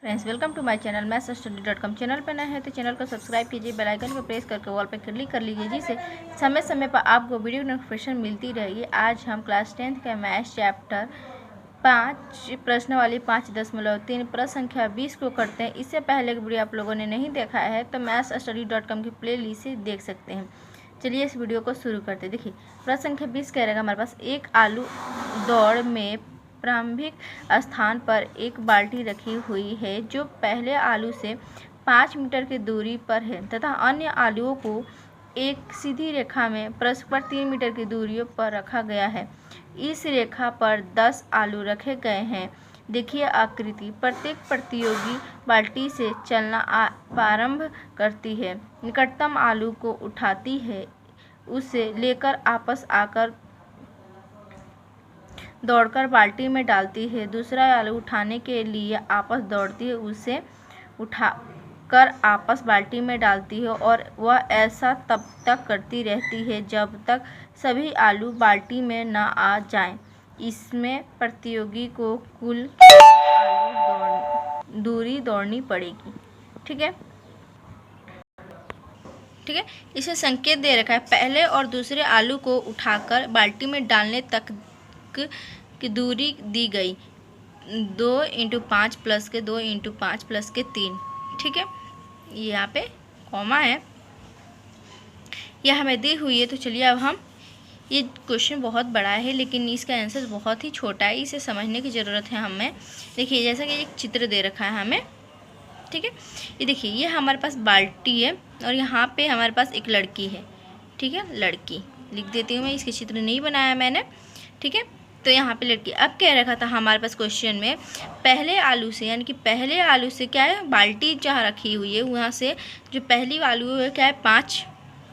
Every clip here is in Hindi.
Friends, welcome to my channel mathsstudy.com। Channel पर नए हैं तो चैनल को सब्सक्राइब कीजिए, बेल आइकन को प्रेस करके ऑल पर क्लिक कर लीजिए, जिससे समय समय पर आपको वीडियो नोटिफिकेशन मिलती रहेगी। आज हम क्लास 10th का मैथ्स चैप्टर 5 प्रश्न वाली 5.3 प्रश्न संख्या 20 को करते हैं। इससे पहले की वीडियो आप लोगों ने नहीं देखा है तो mathsstudy.com की प्ले लिस्ट से देख सकते हैं। चलिए इस वीडियो को शुरू करते हैं। देखिए प्रश्न संख्या 20 कह रहेगा हमारे पास, एक आलू दौड़ में प्रारंभिक स्थान पर एक बाल्टी रखी हुई है जो पहले आलू से 5 मीटर की दूरी पर है तथा अन्य आलुओं को एक सीधी रेखा में परस्पर 3 मीटर की दूरी पर रखा गया है। इस रेखा पर 10 आलू रखे गए हैं। देखिए आकृति। प्रत्येक प्रतियोगी बाल्टी से चलना प्रारंभ करती है, निकटतम आलू को उठाती है, उसे लेकर आपस आकर दौड़कर बाल्टी में डालती है, दूसरा आलू उठाने के लिए आपस दौड़ती है, उसे उठाकर आपस बाल्टी में डालती है और वह ऐसा तब तक करती रहती है जब तक सभी आलू बाल्टी में न आ जाएं। इसमें प्रतियोगी को कुल आलू दूरी दौड़नी पड़ेगी। ठीक है, इसे संकेत दे रखा है। पहले और दूसरे आलू को उठाकर बाल्टी में डालने तक की दूरी दी गई 2 × 5 प्लस के 2 × 5 प्लस के 3। ठीक है, यहाँ पे कॉमा है, यह हमें दी हुई है। तो चलिए अब हम, ये क्वेश्चन बहुत बड़ा है लेकिन इसका आंसर बहुत ही छोटा है, इसे समझने की ज़रूरत है हमें। देखिए जैसा कि एक चित्र दे रखा है हमें। ठीक है, ये देखिए ये हमारे पास बाल्टी है और यहाँ पे हमारे पास एक लड़की है। ठीक है, लड़की लिख देती हूँ मैं, इसके चित्र नहीं बनाया मैंने। ठीक है, तो यहाँ पे लड़की। अब क्या रखा था हमारे पास क्वेश्चन में, पहले आलू से, यानी कि पहले आलू से क्या है, बाल्टी जहाँ रखी हुई है वहाँ से जो पहली आलू है क्या है 5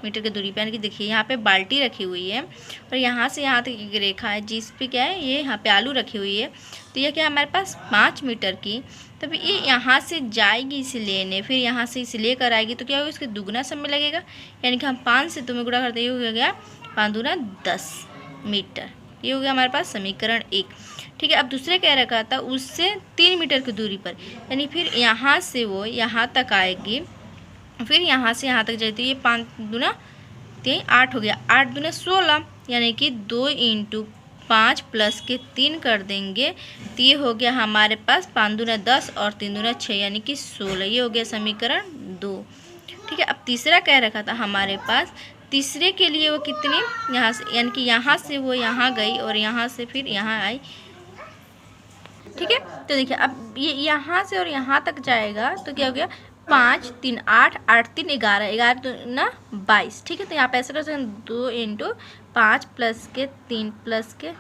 मीटर की दूरी पे, यानी कि देखिए यहाँ पे बाल्टी रखी हुई है और यहाँ से यहाँ तक एक रेखा है जिस पे क्या है, ये यहाँ पे आलू रखी हुई है। तो ये क्या है हमारे पास 5 मीटर की, तब ये यहाँ से जाएगी इसे लेने, फिर यहाँ से इसे लेकर आएगी, तो क्या होगा, इसके दुगना समय लगेगा। यानी कि हम 5 से तुम्हें गुणा करते, ये हो गया 5 दूना 10 मीटर। ये हो गया हमारे पास समीकरण 1। ठीक है, अब दूसरे कह रखा था उससे 3 मीटर की दूरी पर, यानी फिर यहाँ से वो यहाँ तक आएगी, फिर यहाँ से यहाँ तक जाए, तो ये 5 दूना 3 8 हो गया, 8 दूना 16, यानी कि 2 × 5 प्लस के 3 कर देंगे तो ये हो गया हमारे पास 5 दूना 10 और 3 दूना 6, यानी कि 16। ये हो गया समीकरण 2। ठीक है, अब तीसरा कह रखा था हमारे पास, तीसरे के लिए वो कितनी, यहाँ से, यानी कि यहाँ से वो यहाँ गई और यहाँ से फिर यहाँ आई। ठीक है, तो देखिए अब ये यहाँ से और यहाँ तक जाएगा तो क्या हो गया, 5 3 8 8 3 11 11 दूना 22। ठीक है, तो यहाँ पे ऐसे कर सकते हैं 2 × 5 प्लस के 3 प्लस के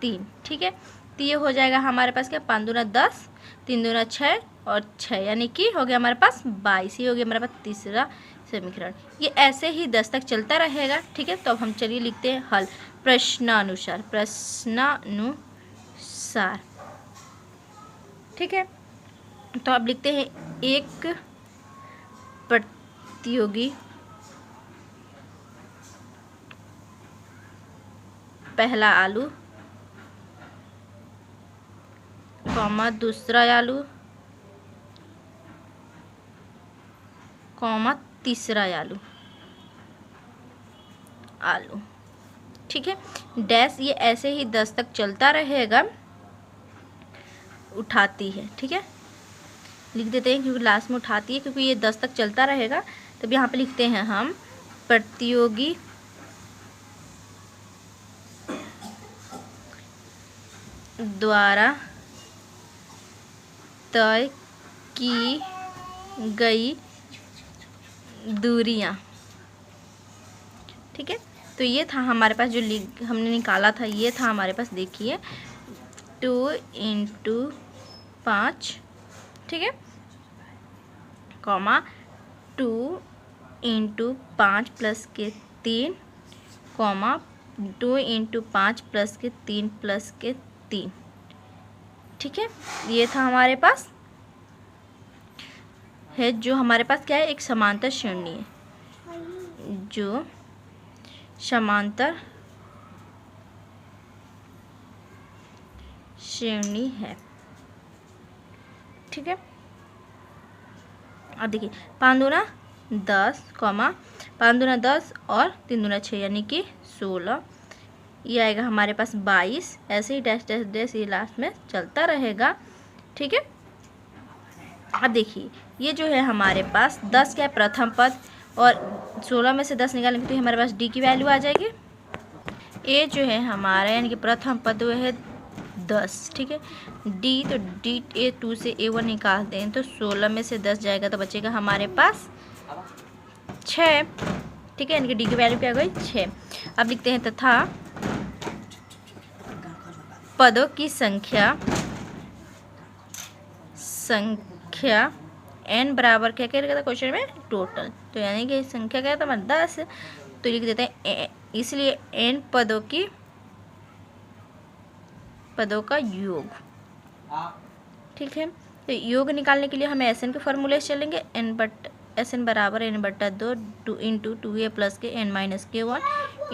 3। ठीक है, तो ये हो जाएगा हमारे पास क्या, 5 दूना 10 3 दूना 6 और 6, यानी कि हो गया हमारे पास 22। ये हो गया हमारे पास तीसरा समीकरण। ये ऐसे ही 10 तक चलता रहेगा। ठीक है, तो अब हम चलिए लिखते हैं हल प्रश्नानुसार। ठीक है, तो अब लिखते हैं, एक प्रतियोगी पहला आलू कॉमा दूसरा आलू कॉमा तीसरा आलू। ठीक है, डैश ये ऐसे ही 10 तक चलता रहेगा, उठाती है। ठीक है, लिख देते हैं क्योंकि लास्ट में उठाती है, क्योंकि ये 10 तक चलता रहेगा। तब यहाँ पे लिखते हैं हम, प्रतियोगी द्वारा तय की गई दूरियां। ठीक है, तो ये था हमारे पास जो हमने निकाला था, ये था हमारे पास, देखिए 2 × 5। ठीक है, कॉमा 2 × 5 प्लस के 3 कॉमा 2 × 5 प्लस के 3 प्लस के 3। ठीक है, ये था हमारे पास है, जो हमारे पास क्या है, एक समांतर श्रेणी है, जो समांतर श्रेणी है। ठीक है, अब देखिए 5 दूना 10 कॉमा 5 दूना 10 और 3 दूना 6 यानी कि 16। ये आएगा हमारे पास 22। ऐसे ही डैश डैश डैश ये लास्ट में चलता रहेगा। ठीक है, अब देखिए ये जो है हमारे पास 10 का प्रथम पद और 16 में से 10 निकालेंगे तो हमारे पास डी की वैल्यू आ जाएगी। ए जो है हमारा यानी कि प्रथम पद वो है 10। ठीक है, डी तो डी A2 से A1 निकालते हैं तो 16 में से 10 जाएगा तो बचेगा हमारे पास 6। ठीक है, यानी कि डी की वैल्यू क्या हो गई 6। अब लिखते हैं तथा पदों की संख्या n बराबर क्या कह रहा था क्वेश्चन में टोटल, तो यानी कि संख्या क्या था हमारा 10, तो लिख देते हैं इसलिए n पदों का योग। ठीक है, तो योग निकालने के लिए हमें एस एन के फॉर्मूले से चलेंगे। एस एन बराबर n/2 इंटू 2a प्लस के n-k1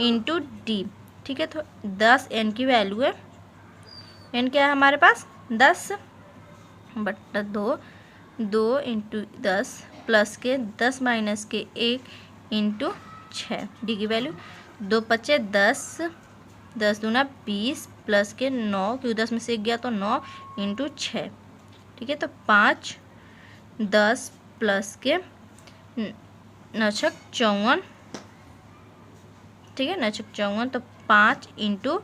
इंटू डी। ठीक है, तो 10 n की वैल्यू है, n क्या है हमारे पास 10/2 2 इंटू 10 प्लस के 10 माइनस के 1 इंटू 6। डी की वैल्यू 2 पचे 10 10 दूना 20 प्लस के 9 क्योंकि 10 में से 1 गया तो 9 इंटू 6। ठीक है, तो 5 10 प्लस के 9 छक 54। ठीक है, 9 छक 54 तो 5 इंटू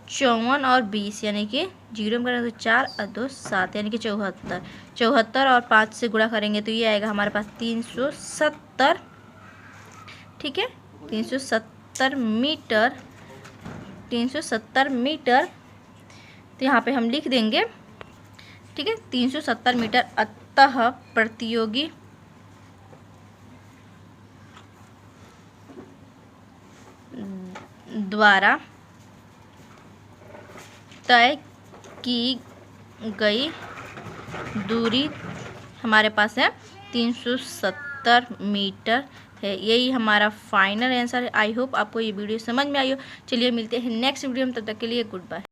54 और 20 यानी कि 0 में करेंगे तो 4 और 2 7 यानी कि 74। 74 और 5 से गुणा करेंगे तो ये आएगा हमारे पास 370। ठीक है, 370 मीटर। 370 मीटर तो यहाँ पे हम लिख देंगे। ठीक है, 370 मीटर। अतः प्रतियोगी द्वारा तय की गई दूरी हमारे पास है 370 मीटर है। यही हमारा फाइनल आंसर है। आई होप आपको ये वीडियो समझ में आई हो। चलिए मिलते हैं नेक्स्ट वीडियो में, तब तक के लिए गुड बाय।